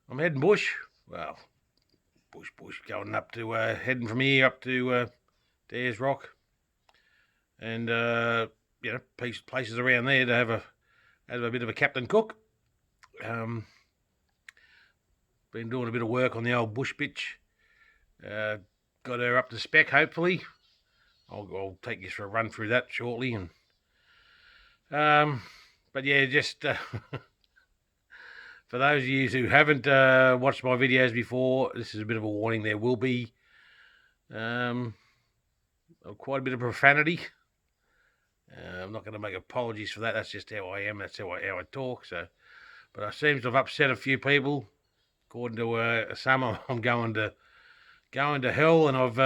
I'm heading bush. Well, bush, going up to, heading from here up to Dares Rock. And, places around there to have a bit of a Captain Cook. Been doing a bit of work on the old bush bitch. Got her up to spec, hopefully. I'll take you for a run through that shortly. And but yeah, just for those of you who haven't watched my videos before, this is a bit of a warning. There will be quite a bit of profanity. I'm not going to make apologies for that. That's just how I am. That's how I talk. So, but I seem to have upset a few people. According to some, I'm going to hell, and I've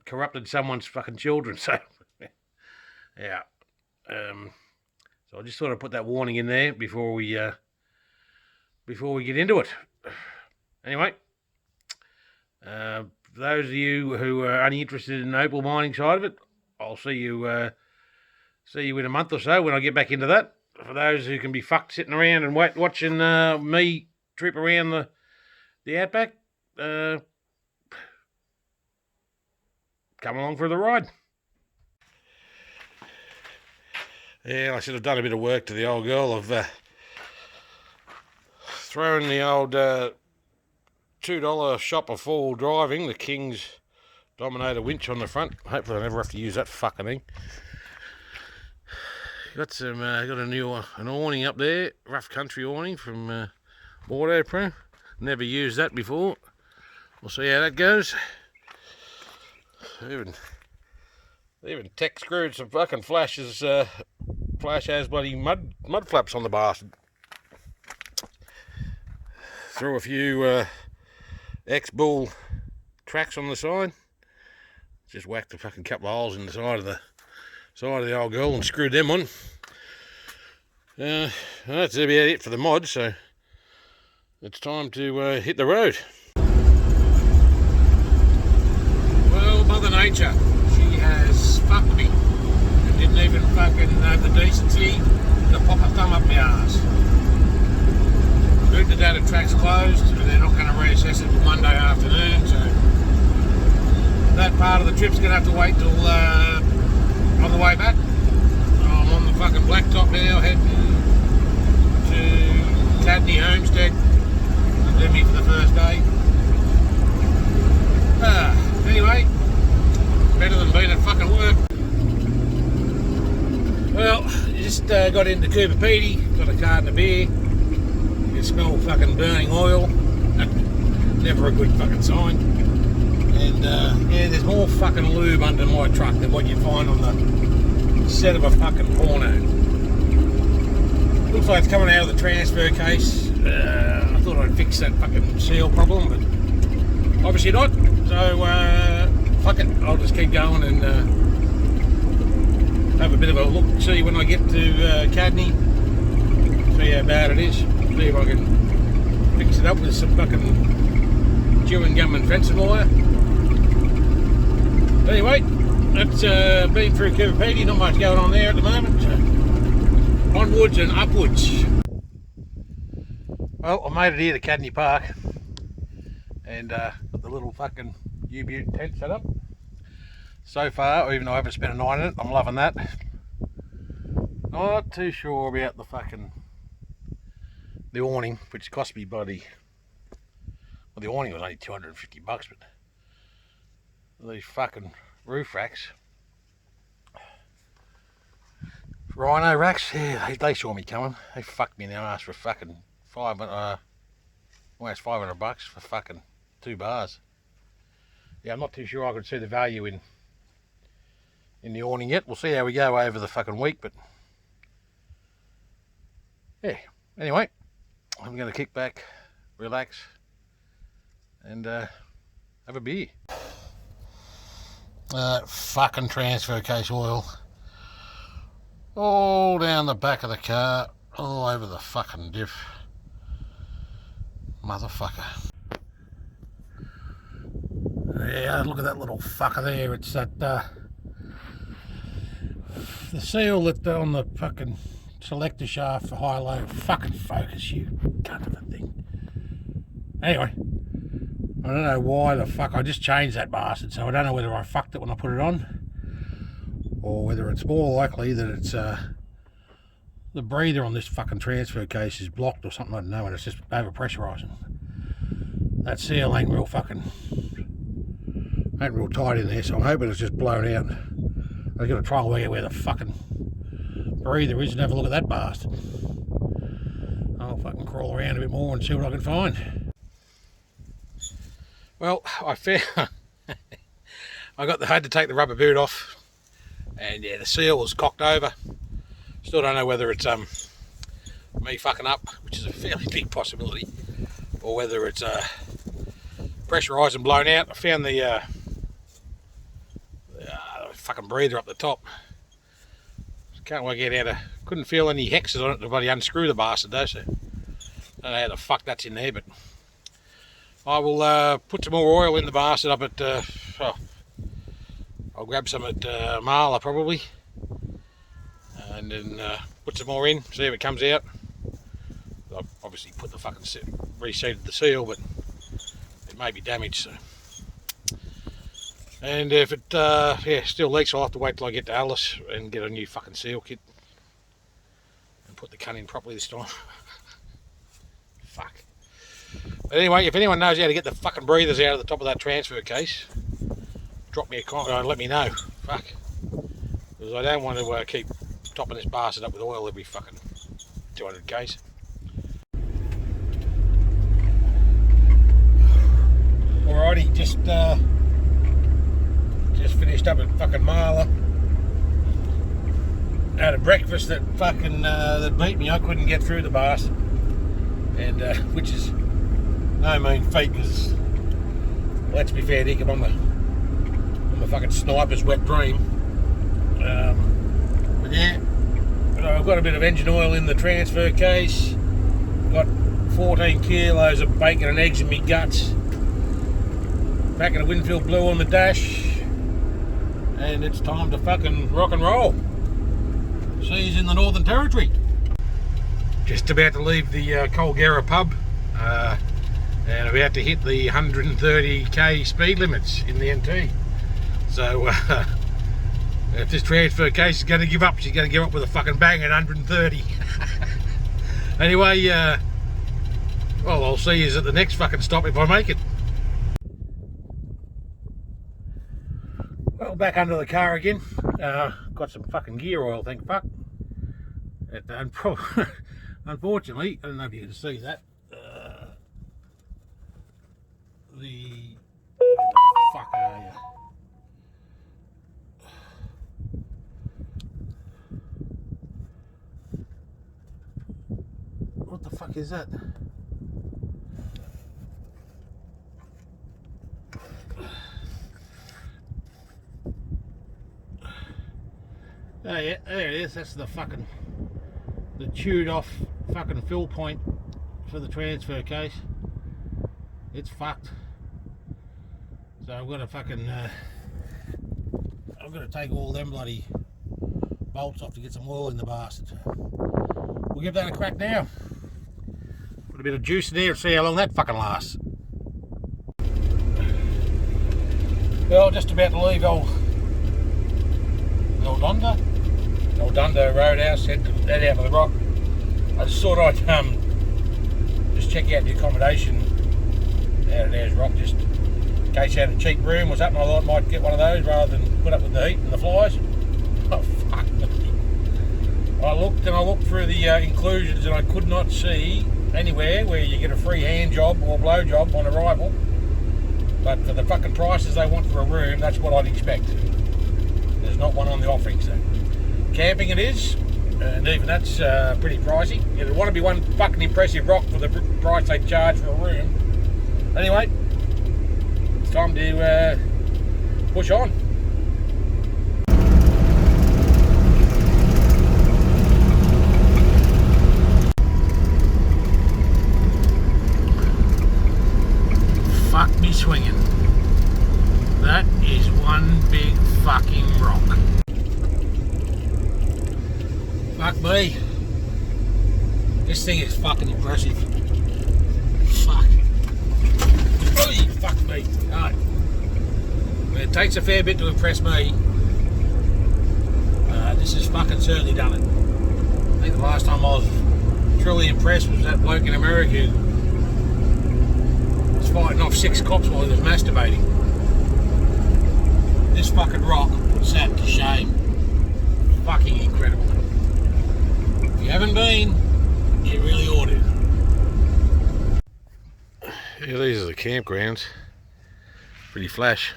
corrupted someone's fucking children. So, yeah. So I just thought I'd put that warning in there before we get into it. Anyway, for those of you who are only interested in the opal mining side of it, I'll see you in a month or so when I get back into that. For those who can be fucked sitting around and watching me trip around the outback, come along for the ride. Yeah, I should have done a bit of work to the old girl. I've thrown the old $2 shopper four-wheel driving, the King's Dominator winch on the front. Hopefully I never have to use that fucking thing. Got an awning up there, rough country awning from Autopro. Never used that before. We'll see how that goes. Even tech screwed some fucking flash has bloody mud flaps on the bastard. Threw a few X-Bull tracks on the side. Just whacked a fucking couple of holes in the side of the old girl and screwed them on. That's about it for the mod, so it's time to hit the road. Well, Mother Nature, she has fucked me and didn't even fucking have the decency to pop a thumb up my arse. Good, the data track's closed and they're not going to reassess it until Monday afternoon, so that part of the trip's going to have to wait till on the way back. I'm on the fucking blacktop now, heading to Cadney Homestead. They're me for the first day. Anyway, better than being at fucking work. Well, just got into Coober Pedy, got a carton of beer. You can smell fucking burning oil. Never a good fucking sign. And yeah, there's more fucking lube under my truck than what you find on the set of a fucking porno. Looks like it's coming out of the transfer case. I thought I'd fix that fucking seal problem, but obviously not. So fuck it, I'll just keep going and have a bit of a look, see when I get to Cadney, see how bad it is, see if I can fix it up with some fucking chewing gum and fencing wire. Anyway, that's been through Coober Pedy, not much going on there at the moment. So onwards and upwards. Well, I made it here to Cadney Park and got the little fucking U-Butte tent set up. So far, even though I haven't spent a night in it, I'm loving that. Not too sure about the awning, which cost me bloody, well, the awning was only $250, but these fucking roof racks, rhino racks, yeah, they saw me coming. They fucked me in the ass for fucking almost $500 for fucking 2 bars. Yeah, I'm not too sure I could see the value in the awning yet. We'll see how we go over the fucking week, but yeah. Anyway, I'm going to kick back, relax, and have a beer. Fucking transfer case oil all down the back of the car, all over the fucking diff. Motherfucker. Yeah, look at that little fucker there. It's that the seal that on the fucking selector shaft for high-low. Fucking focus, you cunt of a thing. Anyway, I don't know why the fuck I just changed that bastard, so I don't know whether I fucked it when I put it on, or whether it's more likely that it's the breather on this fucking transfer case is blocked or something, I don't know, and it's just over pressurising. That seal ain't real tight in there, so I'm hoping it's just blown out. I've got to try and work out where the fucking breather is and have a look at that bastard. I'll fucking crawl around a bit more and see what I can find. Well, I found had to take the rubber boot off, and yeah, the seal was cocked over. Still don't know whether it's me fucking up, which is a fairly big possibility, or whether it's pressurised and blown out. I found the fucking breather up the top. Can't work out how to. Couldn't feel any hexes on it to bloody unscrew the bastard though, so I don't know how the fuck that's in there, but I will put some more oil in the bastard up at. I'll grab some at Marla probably, and then put some more in, see if it comes out. I've obviously put the fucking reseated the seal, but it may be damaged. So, and if it still leaks, I'll have to wait till I get to Alice and get a new fucking seal kit and put the cunt in properly this time. Fuck. But anyway, if anyone knows how to get the fucking breathers out of the top of that transfer case, drop me a comment and let me know. Fuck. Because I don't want to keep topping this bastard up with oil every fucking 200 k's. Alrighty, just finished up at fucking Marla. Had a breakfast that fucking that beat me. I couldn't get through the bastard, and which is no mean feat, because let's be fair, Dick, I'm a fucking sniper's wet dream. But yeah, I've got a bit of engine oil in the transfer case. Got 14 kilos of bacon and eggs in me guts. Packing a Winfield Blue on the dash. And it's time to fucking rock and roll. See you in the Northern Territory. Just about to leave the Colgera pub, and about to hit the 130k speed limits in the NT. So if this transfer case is going to give up, she's going to give up with a fucking bang at 130. Anyway, well, I'll see you at the next fucking stop if I make it. Well, back under the car again. Got some fucking gear oil, thank fuck. Unfortunately, I don't know if you can see that. Where the fuck are you? What the fuck is that? Oh yeah, there it is. That's the chewed off fucking fill point for the transfer case. It's fucked. So I've got to fucking I've got to take all them bloody bolts off to get some oil in the bastard. We'll give that a crack now. Put a bit of juice in there and see how long that fucking lasts. Well, just about to leave old Dundo Roadhouse, head out for the rock. I just thought I'd just check out the accommodation out of there's rock, just in case you had a cheap room or something. I thought I might get one of those rather than put up with the heat and the flies. Oh fuck me. I looked through the inclusions and I could not see anywhere where you get a free hand job or blow job on arrival. But for the fucking prices they want for a room, that's what I'd expect. There's not one on the offering, so camping it is, and even that's pretty pricey. It'd want to be one fucking impressive rock for the price they charge for a room. Anyway, it's time to push on. Fuck me swinging. That is one big fucking rock. Fuck me. This thing is fucking impressive. Fuck. It takes a fair bit to impress me. This has fucking certainly done it. I think the last time I was truly impressed was that bloke in America who was fighting off 6 cops while he was masturbating. This fucking rock puts that to shame. Fucking incredible. If you haven't been, you really ought to. Yeah, these are the campgrounds. Pretty flash.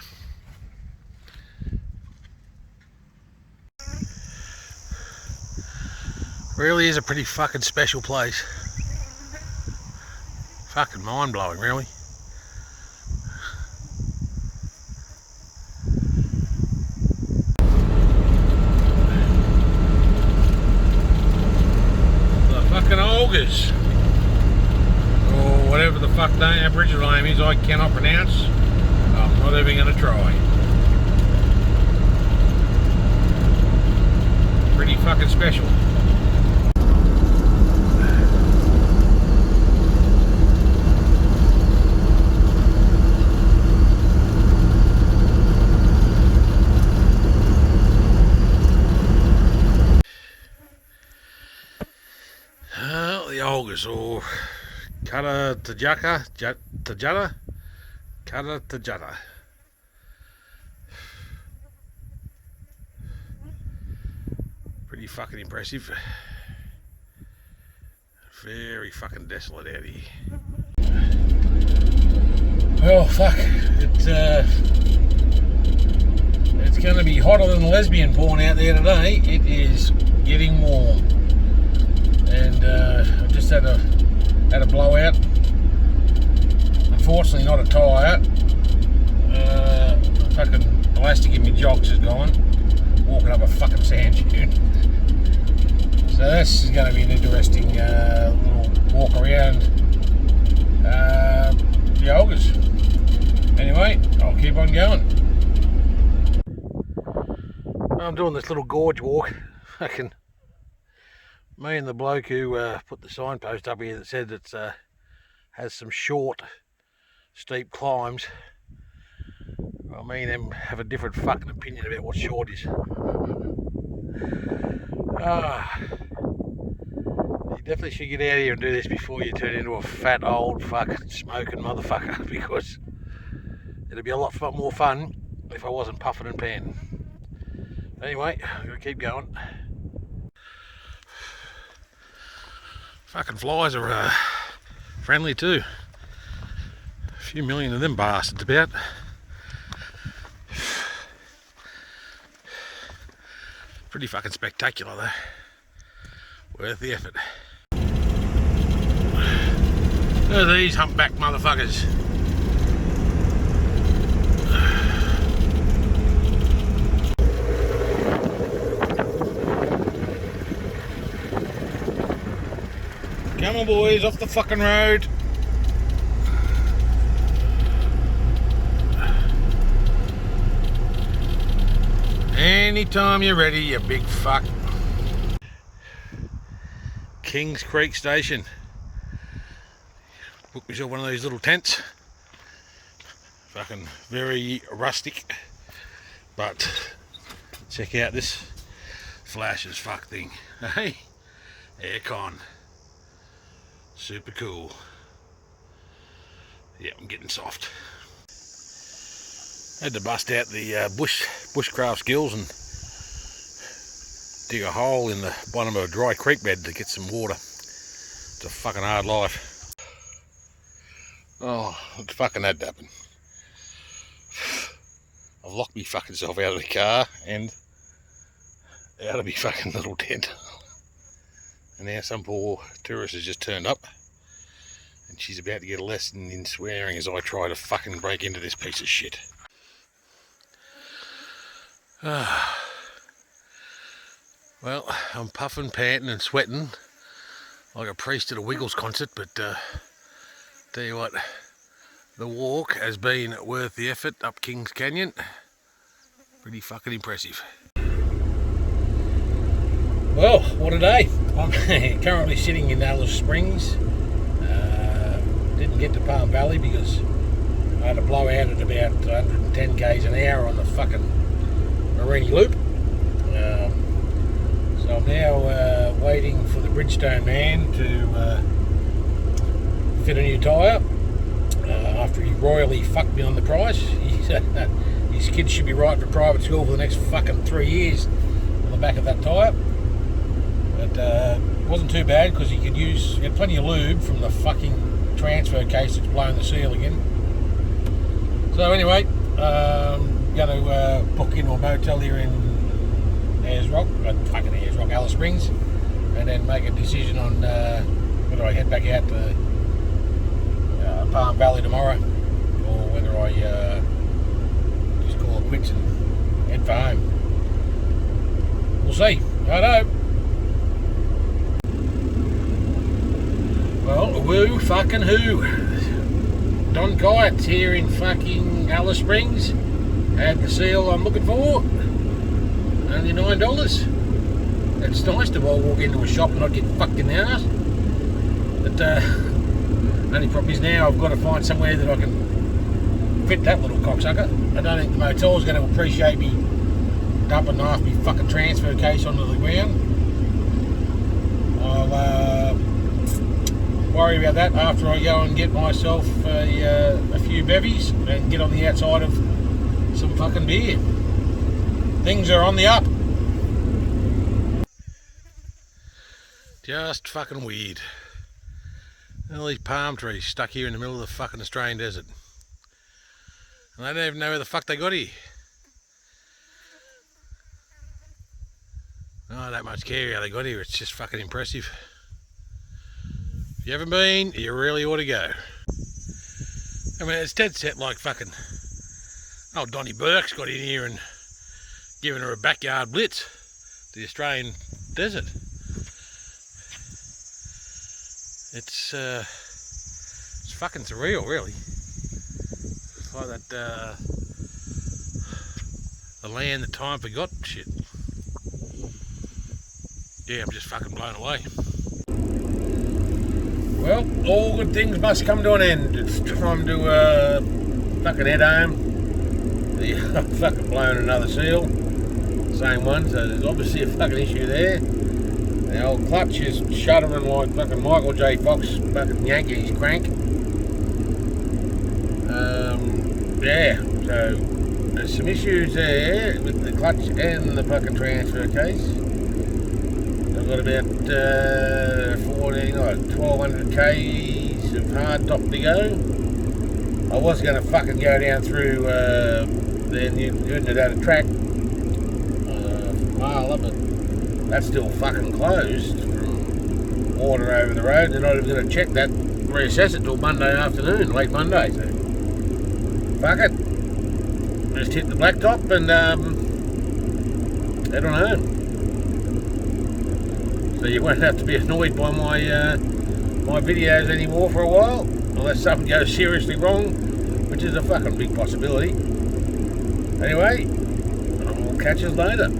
Really is a pretty fucking special place. Fucking mind blowing, really. The fucking Olgas, or whatever the fuck the Aboriginal name is, I cannot pronounce. I'm not even going to try. Pretty fucking special. The Olgas, or Kata Tjuta, Kata Tjuta. Pretty fucking impressive. Very fucking desolate out here. Well, fuck. It's going to be hotter than a lesbian porn out there today. It is getting warm. And I just had a blowout. Unfortunately, not a tyre. Fucking elastic in my jocks is gone. Walking up a fucking sand dune. So this is going to be an interesting little walk around the Olgas. Anyway, I'll keep on going. I'm doing this little gorge walk. Fucking me and the bloke who put the signpost up here that said it has some short, steep climbs. Well, me and them have a different fucking opinion about what short is. You definitely should get out of here and do this before you turn into a fat old fucking smoking motherfucker, because it'd be a lot more fun if I wasn't puffing and panting. Anyway, I'm gonna keep going. Fucking flies are friendly too. A few million of them bastards about. Pretty fucking spectacular though. Worth the effort. Look at these humpback motherfuckers. Come on boys, off the fucking road. Anytime you're ready, you big fuck. Kings Creek Station. Booked myself one of these little tents. Fucking very rustic. But check out this flash as fuck thing. Hey, aircon. Super cool. Yeah, I'm getting soft. Had to bust out the bushcraft skills and dig a hole in the bottom of a dry creek bed to get some water. It's a fucking hard life. Oh, it fucking had to happen. I've locked me fucking self out of the car and out of my fucking little tent. And now some poor tourist has just turned up and she's about to get a lesson in swearing as I try to fucking break into this piece of shit. Well, I'm puffing, panting and sweating like a priest at a Wiggles concert, but tell you what, the walk has been worth the effort up Kings Canyon. Pretty fucking impressive. Well, what a day. I'm currently sitting in Alice Springs. Didn't get to Palm Valley because I had a blowout at about 110 k's an hour on the fucking Marini loop. So I'm now waiting for the Bridgestone man to fit a new tyre after he royally fucked me on the price. His kids should be right for private school for the next fucking 3 years on the back of that tyre. But it wasn't too bad because he had plenty of lube from the fucking transfer case that's blown the seal again. So anyway, going to book into a motel here in Ayers Rock, Alice Springs, and then make a decision on whether I head back out to Palm Valley tomorrow, or whether I just call it quits and head for home. We'll see. I know. Well, woo fucking who? Don Kite's here in fucking Alice Springs. Had the seal I'm looking for. Only $9. It's nice to walk into a shop and not get fucked in the arse. But only problem is now I've got to find somewhere that I can fit that little cocksucker. I don't think the motel's going to appreciate me dumping half my fucking transfer case onto the ground. I'll worry about that after I go and get myself a few bevies and get on the outside of some fucking beer. Things are on the up. Just fucking weird. All these palm trees stuck here in the middle of the fucking Australian desert. And I don't even know where the fuck they got here. I don't much care how they got here, it's just fucking impressive. If you haven't been, you really ought to go. I mean, it's dead set like fucking old Donnie Burke's got in here and given her a backyard blitz, the Australian desert. It's fucking surreal, really. It's like that the land that time forgot shit. Yeah, I'm just fucking blown away. Well, all good things must come to an end. It's time to fucking head home. I've fucking blown another seal. Same one, so there's obviously a fucking issue there. The old clutch is shuddering like fucking Michael J. Fox fucking Yankees crank. Yeah, so there's some issues there with the clutch and the fucking transfer case. I've got about 1,200 k's of hard top to go. I was going to fucking go down through the Tjuta track from Marla, but that's still fucking closed from water over the road. They're not even going to check that, reassess it till Monday afternoon, late Monday. So fuck it. Just hit the blacktop and head on home. So you won't have to be annoyed by my my videos anymore for a while, unless something goes seriously wrong, which is a fucking big possibility. Anyway, I'll catch you later.